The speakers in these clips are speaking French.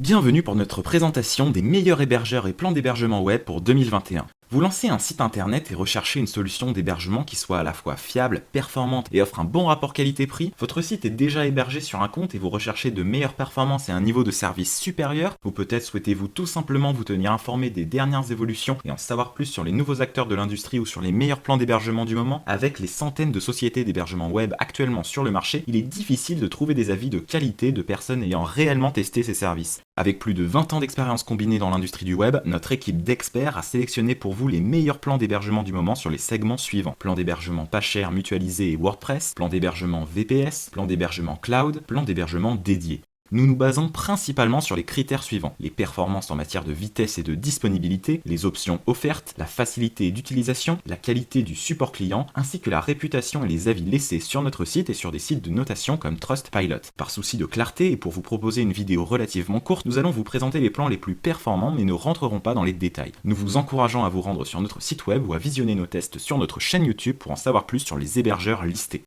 Bienvenue pour notre présentation des meilleurs hébergeurs et plans d'hébergement web pour 2021. Vous lancez un site internet et recherchez une solution d'hébergement qui soit à la fois fiable, performante et offre un bon rapport qualité-prix. Votre site est déjà hébergé sur un compte et vous recherchez de meilleures performances et un niveau de service supérieur. Ou peut-être souhaitez-vous tout simplement vous tenir informé des dernières évolutions et en savoir plus sur les nouveaux acteurs de l'industrie ou sur les meilleurs plans d'hébergement du moment. Avec les centaines de sociétés d'hébergement web actuellement sur le marché, il est difficile de trouver des avis de qualité de personnes ayant réellement testé ces services. Avec plus de 20 ans d'expérience combinée dans l'industrie du web, notre équipe d'experts a sélectionné pour vous les meilleurs plans d'hébergement du moment sur les segments suivants. Plan d'hébergement pas cher, mutualisé et WordPress, plan d'hébergement VPS, plan d'hébergement cloud, plan d'hébergement dédié. Nous nous basons principalement sur les critères suivants: les performances en matière de vitesse et de disponibilité, les options offertes, la facilité d'utilisation, la qualité du support client, ainsi que la réputation et les avis laissés sur notre site et sur des sites de notation comme Trustpilot. Par souci de clarté et pour vous proposer une vidéo relativement courte, nous allons vous présenter les plans les plus performants mais ne rentrerons pas dans les détails. Nous vous encourageons à vous rendre sur notre site web ou à visionner nos tests sur notre chaîne YouTube pour en savoir plus sur les hébergeurs listés.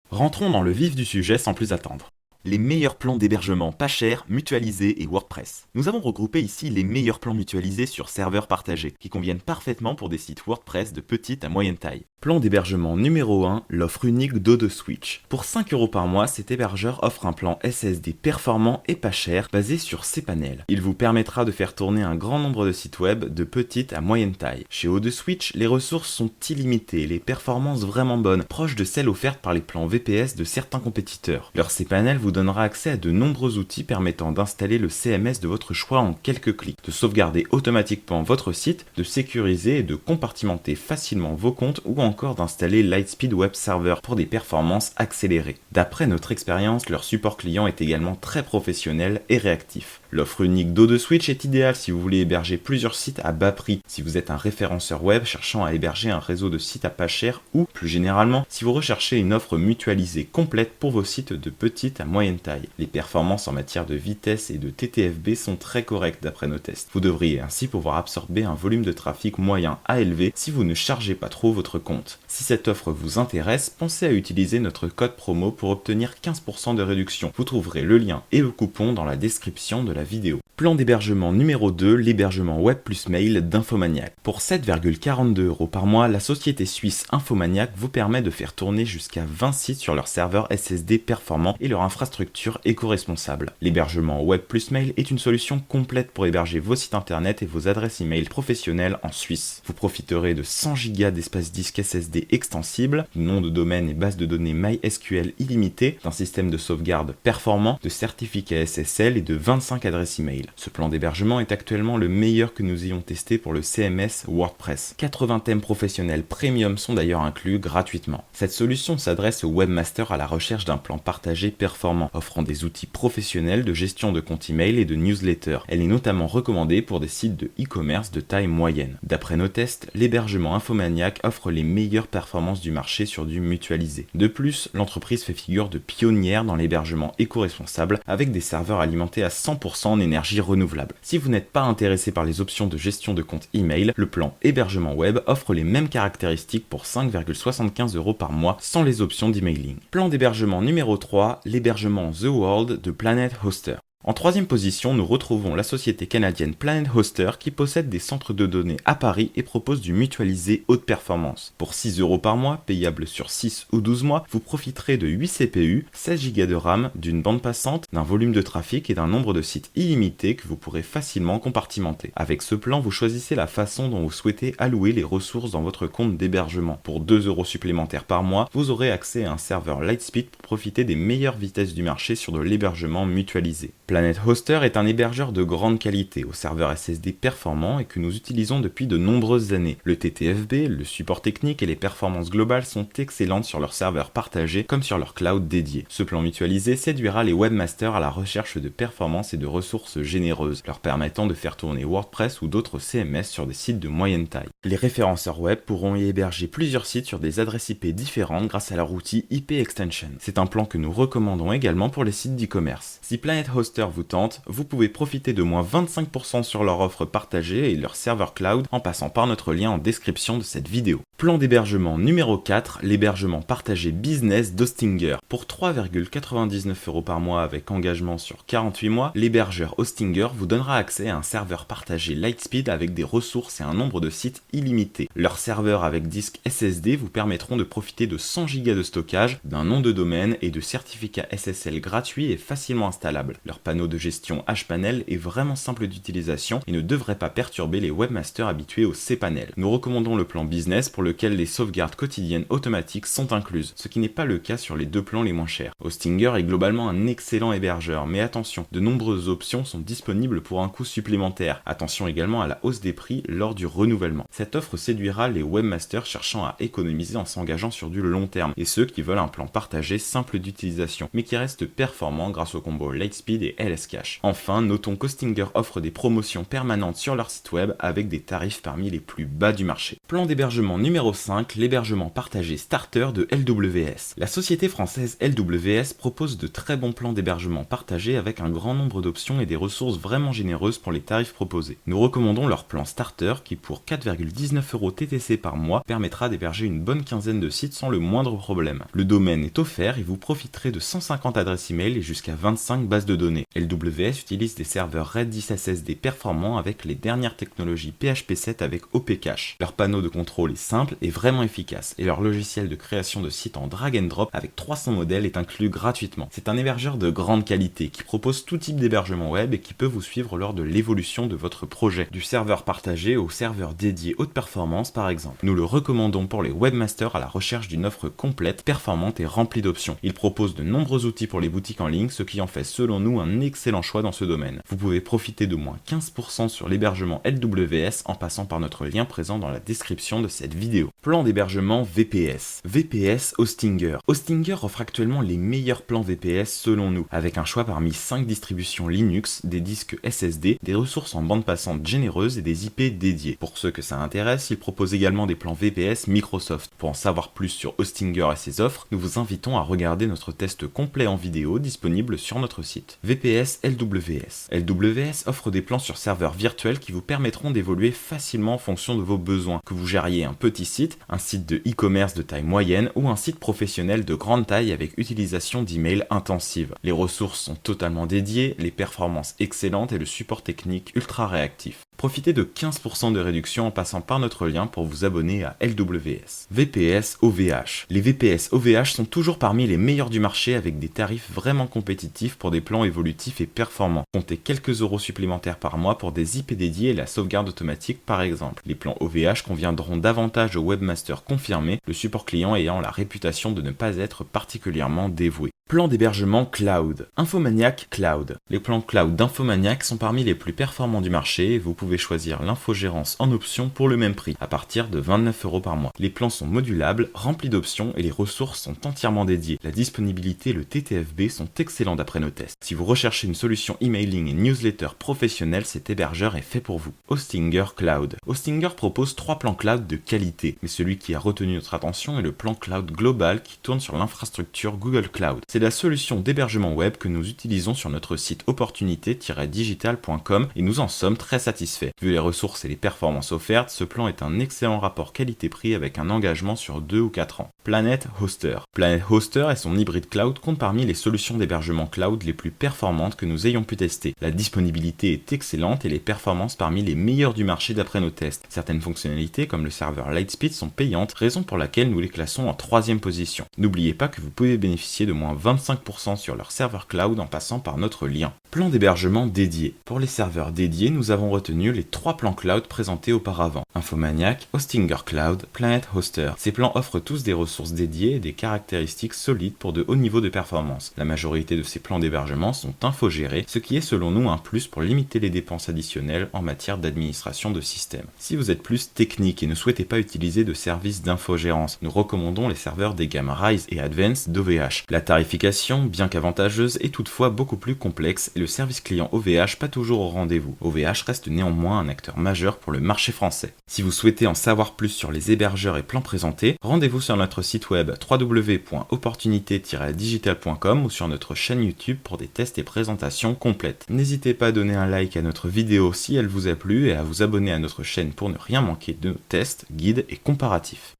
Rentrons dans le vif du sujet sans plus attendre. Les meilleurs plans d'hébergement pas chers, mutualisés et WordPress. Nous avons regroupé ici les meilleurs plans mutualisés sur serveurs partagés, qui conviennent parfaitement pour des sites WordPress de petite à moyenne taille. Plan d'hébergement numéro 1, l'offre unique d'Odoswitch. Pour 5 € par mois, cet hébergeur offre un plan SSD performant et pas cher, basé sur cPanel. Il vous permettra de faire tourner un grand nombre de sites web de petite à moyenne taille. Chez Odoswitch, les ressources sont illimitées, les performances vraiment bonnes, proches de celles offertes par les plans VPS de certains compétiteurs. Leur cPanel vous donnera accès à de nombreux outils permettant d'installer le CMS de votre choix en quelques clics, de sauvegarder automatiquement votre site, de sécuriser et de compartimenter facilement vos comptes ou encore d'installer Lightspeed Web Server pour des performances accélérées. D'après notre expérience, leur support client est également très professionnel et réactif. L'offre unique d'Odoswitch est idéale si vous voulez héberger plusieurs sites à bas prix, si vous êtes un référenceur web cherchant à héberger un réseau de sites à pas cher ou, plus généralement, si vous recherchez une offre mutualisée complète pour vos sites de petite à moyenne taille. Les performances en matière de vitesse et de TTFB sont très correctes d'après nos tests. Vous devriez ainsi pouvoir absorber un volume de trafic moyen à élevé si vous ne chargez pas trop votre compte. Si cette offre vous intéresse, pensez à utiliser notre code promo pour obtenir 15% de réduction. Vous trouverez le lien et le coupon dans la description de la vidéo. Plan d'hébergement numéro 2, l'hébergement web plus mail d'Infomaniac. Pour 7,42 € par mois, la société suisse Infomaniac vous permet de faire tourner jusqu'à 20 sites sur leur serveur SSD performant et leur infrastructure éco-responsable. L'hébergement web plus mail est une solution complète pour héberger vos sites internet et vos adresses email professionnelles en Suisse. Vous profiterez de 100 Go d'espace disque SSD extensible, de nom de domaine et base de données MySQL illimitée, d'un système de sauvegarde performant, de certificats SSL et de 25 adresses email. Ce plan d'hébergement est actuellement le meilleur que nous ayons testé pour le CMS WordPress. 80 thèmes professionnels premium sont d'ailleurs inclus gratuitement. Cette solution s'adresse aux webmasters à la recherche d'un plan partagé performant, offrant des outils professionnels de gestion de compte email et de newsletter. Elle est notamment recommandée pour des sites de e-commerce de taille moyenne. D'après nos tests, l'hébergement Infomaniac offre les meilleures performances du marché sur du mutualisé. De plus, l'entreprise fait figure de pionnière dans l'hébergement éco-responsable avec des serveurs alimentés à 100% en énergie renouvelable. Si vous n'êtes pas intéressé par les options de gestion de compte email, le plan hébergement web offre les mêmes caractéristiques pour 5,75 € par mois sans les options d'emailing. Plan d'hébergement numéro 3, l'hébergement The World de Planet Hoster. En troisième position, nous retrouvons la société canadienne Planet Hoster qui possède des centres de données à Paris et propose du mutualisé haute performance. Pour 6 € par mois, payable sur 6 ou 12 mois, vous profiterez de 8 CPU, 16 Go de RAM, d'une bande passante, d'un volume de trafic et d'un nombre de sites illimité que vous pourrez facilement compartimenter. Avec ce plan, vous choisissez la façon dont vous souhaitez allouer les ressources dans votre compte d'hébergement. Pour 2 € supplémentaires par mois, vous aurez accès à un serveur Lightspeed pour profiter des meilleures vitesses du marché sur de l'hébergement mutualisé. Planet Hoster est un hébergeur de grande qualité, au serveur SSD performant et que nous utilisons depuis de nombreuses années. Le TTFB, le support technique et les performances globales sont excellentes sur leur serveur partagé comme sur leur cloud dédié. Ce plan mutualisé séduira les webmasters à la recherche de performances et de ressources généreuses, leur permettant de faire tourner WordPress ou d'autres CMS sur des sites de moyenne taille. Les référenceurs web pourront y héberger plusieurs sites sur des adresses IP différentes grâce à leur outil IP Extension. C'est un plan que nous recommandons également pour les sites d'e-commerce. Si Planet Hoster vous tente, vous pouvez profiter de moins 25% sur leur offre partagée et leur serveur cloud en passant par notre lien en description de cette vidéo. Plan d'hébergement numéro 4, l'hébergement partagé business d'Hostinger. Pour 3,99 € par mois avec engagement sur 48 mois, l'hébergeur Hostinger vous donnera accès à un serveur partagé Lightspeed avec des ressources et un nombre de sites illimité. Leurs serveurs avec disque SSD vous permettront de profiter de 100 Go de stockage, d'un nom de domaine et de certificats SSL gratuits et facilement installables. Leur panneau de gestion hPanel est vraiment simple d'utilisation et ne devrait pas perturber les webmasters habitués au cPanel. Nous recommandons le plan business pour lequel les sauvegardes quotidiennes automatiques sont incluses, ce qui n'est pas le cas sur les deux plans les moins chers. Hostinger est globalement un excellent hébergeur, mais attention, de nombreuses options sont disponibles pour un coût supplémentaire. Attention également à la hausse des prix lors du renouvellement. Cette offre séduira les webmasters cherchant à économiser en s'engageant sur du long terme, et ceux qui veulent un plan partagé simple d'utilisation, mais qui reste performant grâce au combo Lightspeed et LS-Cache. Enfin, notons qu'Hostinger offre des promotions permanentes sur leur site web avec des tarifs parmi les plus bas du marché. Plan d'hébergement numéro 5, l'hébergement partagé starter de LWS. La société française LWS propose de très bons plans d'hébergement partagé avec un grand nombre d'options et des ressources vraiment généreuses pour les tarifs proposés. Nous recommandons leur plan starter qui pour 4,19 € TTC par mois permettra d'héberger une bonne quinzaine de sites sans le moindre problème. Le domaine est offert et vous profiterez de 150 adresses email et jusqu'à 25 bases de données. LWS utilise des serveurs Redis SSD performants avec les dernières technologies PHP 7 avec OP-Cache. Leur panneau de contrôle est simple et vraiment efficace et leur logiciel de création de sites en drag and drop avec 300 modèles est inclus gratuitement. C'est un hébergeur de grande qualité qui propose tout type d'hébergement web et qui peut vous suivre lors de l'évolution de votre projet, du serveur partagé au serveur dédié haute performance par exemple. Nous le recommandons pour les webmasters à la recherche d'une offre complète, performante et remplie d'options. Il propose de nombreux outils pour les boutiques en ligne, ce qui en fait selon nous un excellent choix dans ce domaine. Vous pouvez profiter de moins 15% sur l'hébergement LWS en passant par notre lien présent dans la description de cette vidéo. Plan d'hébergement VPS. VPS Hostinger. Hostinger offre actuellement les meilleurs plans VPS selon nous, avec un choix parmi 5 distributions Linux, des disques SSD, des ressources en bande passante généreuses et des IP dédiés. Pour ceux que ça intéresse, il propose également des plans VPS Microsoft. Pour en savoir plus sur Hostinger et ses offres, nous vous invitons à regarder notre test complet en vidéo disponible sur notre site. VPS LWS. LWS offre des plans sur serveurs virtuels qui vous permettront d'évoluer facilement en fonction de vos besoins, que vous gériez un petit site, un site de e-commerce de taille moyenne ou un site professionnel de grande taille avec utilisation d'email intensive. Les ressources sont totalement dédiées, les performances excellentes et le support technique ultra réactif. Profitez de 15% de réduction en passant par notre lien pour vous abonner à LWS. VPS OVH. Les VPS OVH sont toujours parmi les meilleurs du marché avec des tarifs vraiment compétitifs pour des plans évolutifs et performants. Comptez quelques euros supplémentaires par mois pour des IP dédiés et la sauvegarde automatique par exemple. Les plans OVH conviendront davantage aux webmasters confirmés, le support client ayant la réputation de ne pas être particulièrement dévoué. Plan d'hébergement cloud. Infomaniac Cloud. Les plans cloud d'Infomaniac sont parmi les plus performants du marché et vous pouvez choisir l'infogérance en option pour le même prix, à partir de 29 € par mois. Les plans sont modulables, remplis d'options et les ressources sont entièrement dédiées. La disponibilité et le TTFB sont excellents d'après nos tests. Si vous recherchez une solution emailing et newsletter professionnelle, cet hébergeur est fait pour vous. Hostinger Cloud. Hostinger propose 3 plans cloud de qualité, mais celui qui a retenu notre attention est le plan cloud global qui tourne sur l'infrastructure Google Cloud. C'est la solution d'hébergement web que nous utilisons sur notre site opportunité-digital.com et nous en sommes très satisfaits. Vu les ressources et les performances offertes, ce plan est un excellent rapport qualité-prix avec un engagement sur 2 ou 4 ans. Planet Hoster. Planet Hoster et son hybride cloud comptent parmi les solutions d'hébergement cloud les plus performantes que nous ayons pu tester. La disponibilité est excellente et les performances parmi les meilleures du marché d'après nos tests. Certaines fonctionnalités comme le serveur Lightspeed sont payantes, raison pour laquelle nous les classons en 3e position. N'oubliez pas que vous pouvez bénéficier de moins 25% sur leur serveur cloud en passant par notre lien. Plan d'hébergement dédié. Pour les serveurs dédiés, nous avons retenu les 3 plans cloud présentés auparavant. Infomaniac, Hostinger Cloud, Planet Hoster. Ces plans offrent tous des ressources dédiées et des caractéristiques solides pour de hauts niveaux de performance. La majorité de ces plans d'hébergement sont infogérés, ce qui est selon nous un plus pour limiter les dépenses additionnelles en matière d'administration de système. Si vous êtes plus technique et ne souhaitez pas utiliser de services d'infogérance, nous recommandons les serveurs des gammes Rise et Advanced d'OVH. La tarification, bien qu'avantageuse, est toutefois beaucoup plus complexe et le service client OVH pas toujours au rendez-vous. OVH reste néanmoins un acteur majeur pour le marché français. Si vous souhaitez en savoir plus sur les hébergeurs et plans présentés, rendez-vous sur notre site web www.opportunité-digital.com ou sur notre chaîne YouTube pour des tests et présentations complètes. N'hésitez pas à donner un like à notre vidéo si elle vous a plu et à vous abonner à notre chaîne pour ne rien manquer de nos tests, guides et comparatifs.